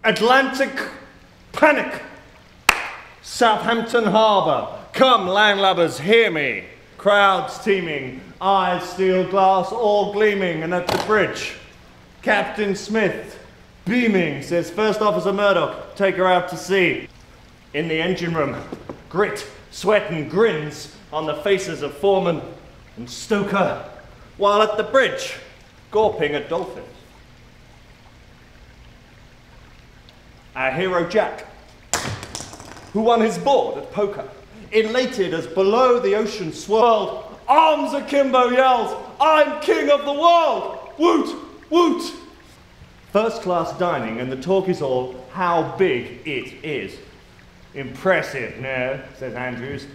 Atlan'ic Panic! Southampton Harbour. Come, landlubbers, hear me. Crowds teeming, eyes steel glass, all gleaming, and at the bridge, Captain Smith, beaming, says, First Officer Murdoch, take her out to sea. In the engine room, grit, sweat, and grins on the faces of foreman and stoker, while at the bridge, gawping at dolphins. Our hero Jack, who won his board at poker, elated as below the ocean swirled, arms akimbo yells, I'm king of the world! Woot! Woot! First class dining, and the talk is all how big it is. Impressive, no, says Andrews.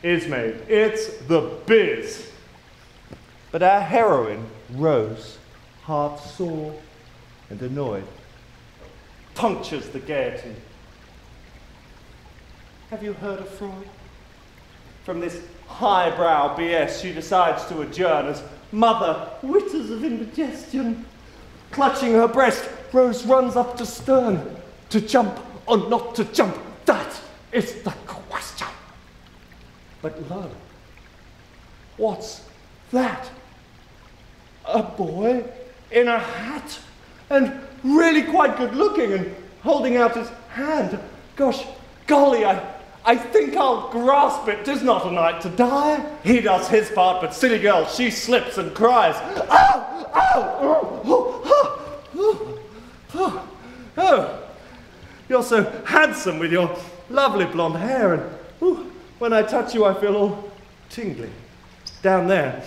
Ismay, it's the biz. But our heroine, Rose, heart sore and annoyed, punctures the gaiety. Have you heard of Freud? From this highbrow BS, she decides to adjourn as mother witters of indigestion. Clutching her breast, Rose runs up to stern. To jump or not to jump, that is the question. But lo, what's that? A boy in a hat and really quite good looking and holding out his hand. Gosh, golly, I think I'll grasp it. 'Tis not a night to die. He does his part, but silly girl, she slips and cries, "Ow! Ow! Oh, you're so handsome with your lovely blonde hair, and when I touch you, I feel all tingly. Down there.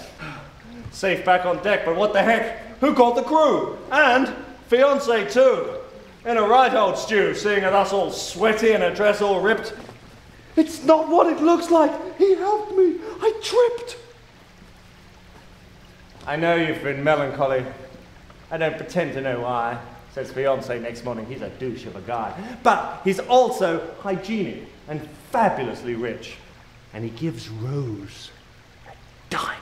Safe back on deck, but what the heck? Who called the crew? And fiancé too. In a right old stew, seeing us all sweaty and her dress all ripped. It's not what it looks like. He helped me. I tripped. I know you've been melancholy. I don't pretend to know why, says fiancé next morning. He's a douche of a guy. But he's also hygienic and fabulously rich. And he gives Rose a diamond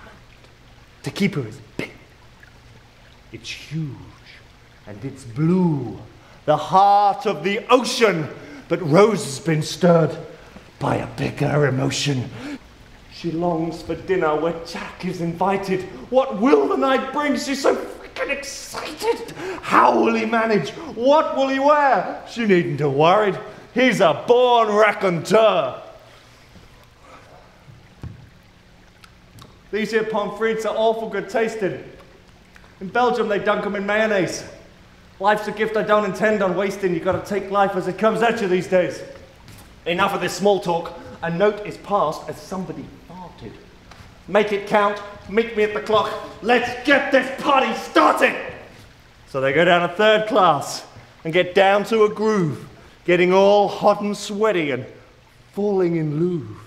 to keep her as big. It's huge and it's blue, the heart of the ocean. But Rose has been stirred by a bigger emotion. She longs for dinner where Jack is invited. What will the night bring? She's so freaking excited. How will he manage? What will he wear? She needn't have worried. He's a born raconteur. These here pommes frites are awful good tasting. In Belgium, they dunk them in mayonnaise. Life's a gift I don't intend on wasting. You've got to take life as it comes at you these days. Enough of this small talk. A note is passed as somebody farted. Make it count. Meet me at the clock. Let's get this party started. So they go down to third class and get down to a groove, getting all hot and sweaty and falling in Louvre.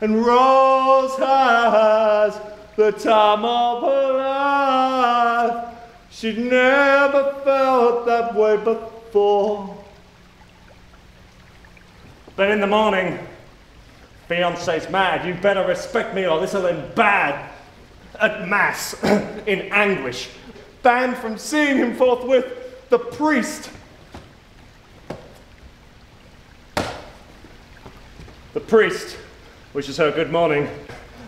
And Rose has the time of her life. She'd never felt that way before. But in the morning, fiancé's mad. You better respect me or this'll end bad. At mass, in anguish, banned from seeing him forthwith, the priest. The priest wishes her good morning.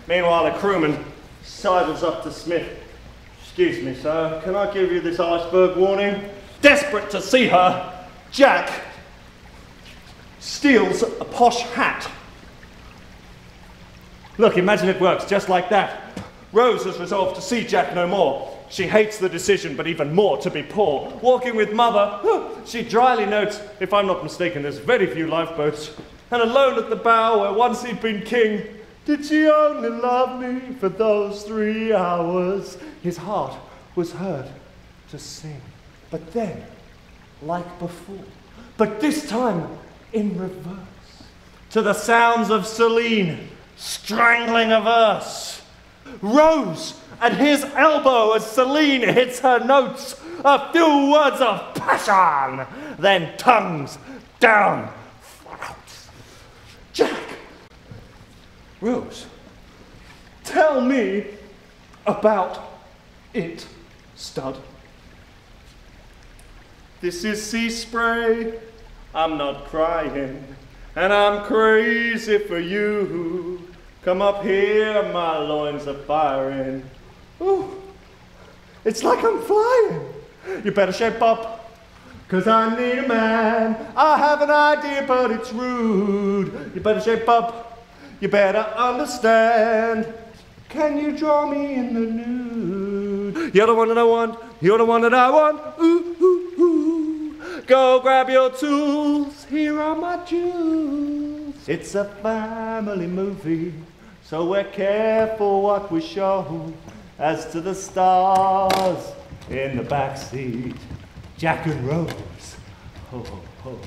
Meanwhile, the crewman sidles up to Smith. Excuse me, sir, can I give you this iceberg warning? Desperate to see her, Jack steals a posh hat. Look, imagine it works just like that. Rose has resolved to see Jack no more. She hates the decision, but even more to be poor. Walking with mother, she dryly notes, if I'm not mistaken, there's very few lifeboats. And alone at the bow where once he'd been king, did she only love me for those 3 hours? His heart was heard to sing. But then, like before, but this time in reverse, to the sounds of Celine strangling a verse. Rose at his elbow as Celine hits her notes, a few words of passion, then tongues down throats. Jack, Rose, tell me about it, stud. This is sea spray I'm not crying, and I'm crazy for you. Come up here, my loins are firing. Ooh, it's like I'm flying. You better shape up, 'cause I need a man. I have an idea, but it's rude. You better shape up, you better understand. Can you draw me in the nude? You're the one that I want, you're the one that I want. Ooh, ooh, ooh. Go grab your tools, here are my jewels. It's a family movie, so we're careful what we show. As to the stars in the backseat, Jack and Rose, ho ho ho.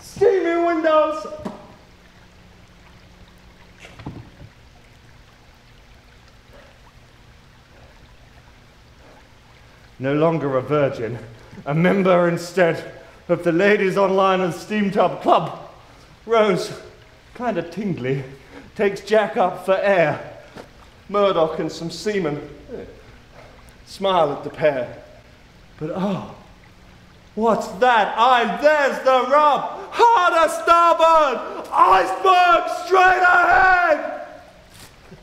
Steamy windows. No longer a virgin, a member instead of the Ladies Online and Steam Tub Club. Rose, kind of tingly, takes Jack up for air. Murdoch and some seamen smile at the pair. But oh, what's that? Aye, there's the rub! Harder starboard! Iceberg straight ahead!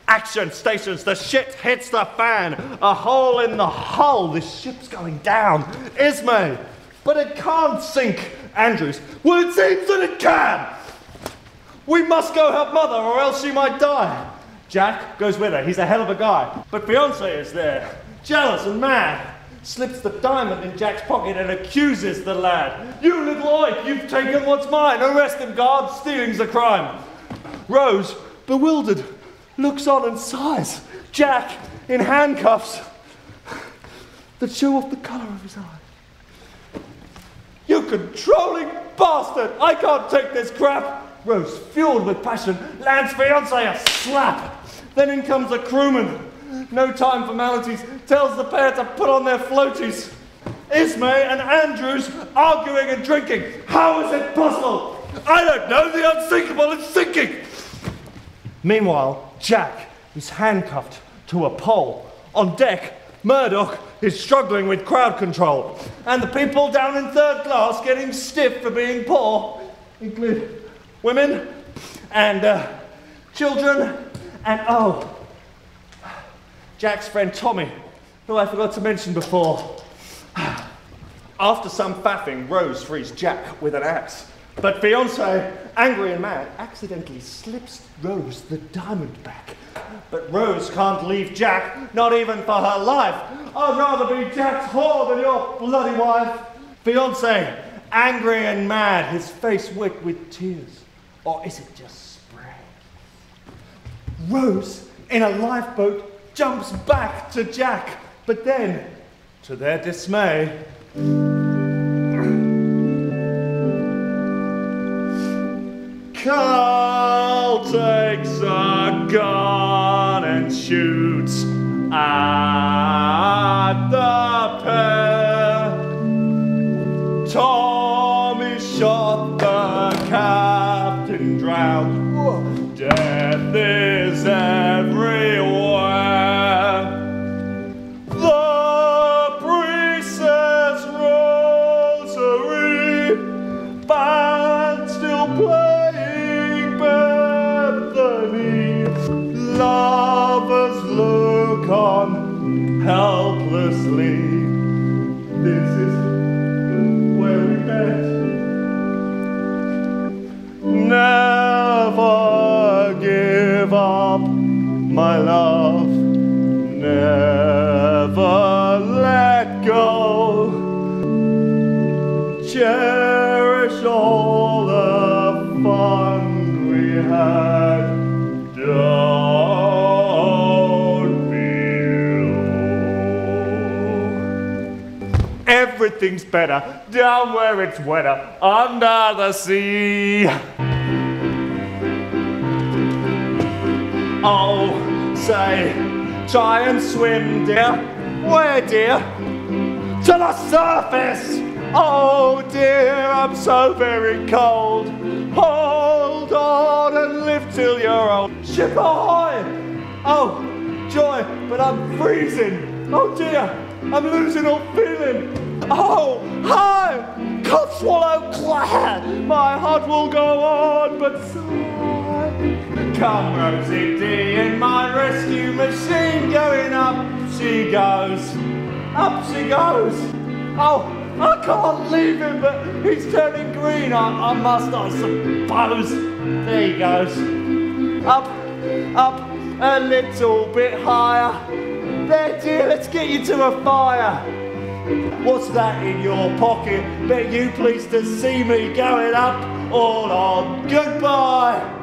Action stations, the shit hits the fan. A hole in the hull, this ship's going down. Ismay, but it can't sink. Andrews, well, it seems that it can. We must go help Mother, or else she might die. Jack goes with her, he's a hell of a guy. But Fiancé is there, jealous and mad. Slips the diamond in Jack's pocket and accuses the lad. You little oik, you've taken what's mine. Arrest him, guard, stealing's a crime. Rose, bewildered, looks on and sighs. Jack in handcuffs that show off the colour of his eye. You controlling bastard! I can't take this crap! Rose, fueled with passion, lands Fiancé a slap. Then in comes a crewman. No time formalities, tells the pair to put on their floaties. Ismay and Andrews arguing and drinking. How is it possible? I don't know, the unthinkable is sinking. Meanwhile, Jack is handcuffed to a pole. On deck, Murdoch is struggling with crowd control. And the people down in third class getting stiff for being poor include women and children and, oh, Jack's friend Tommy, who I forgot to mention before. After some faffing, Rose frees Jack with an axe. But Fiancé, angry and mad, accidentally slips Rose the diamond back. But Rose can't leave Jack, not even for her life. I'd rather be Jack's whore than your bloody wife. Fiancé, angry and mad, his face wet with tears. Or is it just spray? Rose, in a lifeboat, jumps back to Jack. But then, to their dismay, Carl takes a gun and shoots at the pair. Tommy shot the captain, drowned. Death is everywhere. The priest's rosary band still playing Bethany. Lovers look on helplessly. This is where we met. Never give up, my love. Never let go. Cherish all the fun we had. Don't be low. Everything's better down where it's wetter, under the sea. Oh, say, try and swim, dear. Where, dear? To the surface! Oh, dear, I'm so very cold. Hold on and live till you're old. Ship ahoy! Oh, joy, but I'm freezing. Oh, dear, I'm losing all feeling. Oh, hi! can't swallow, clap. My heart will go on, but sigh. Come, Rosie D, in my rescue machine, going up she goes. Up she goes. Oh, I can't leave him, but he's turning green. I must, I suppose. There he goes. Up, up, a little bit higher. There, dear, let's get you to a fire. What's that in your pocket? Bet you pleased to see me going up all on. Goodbye.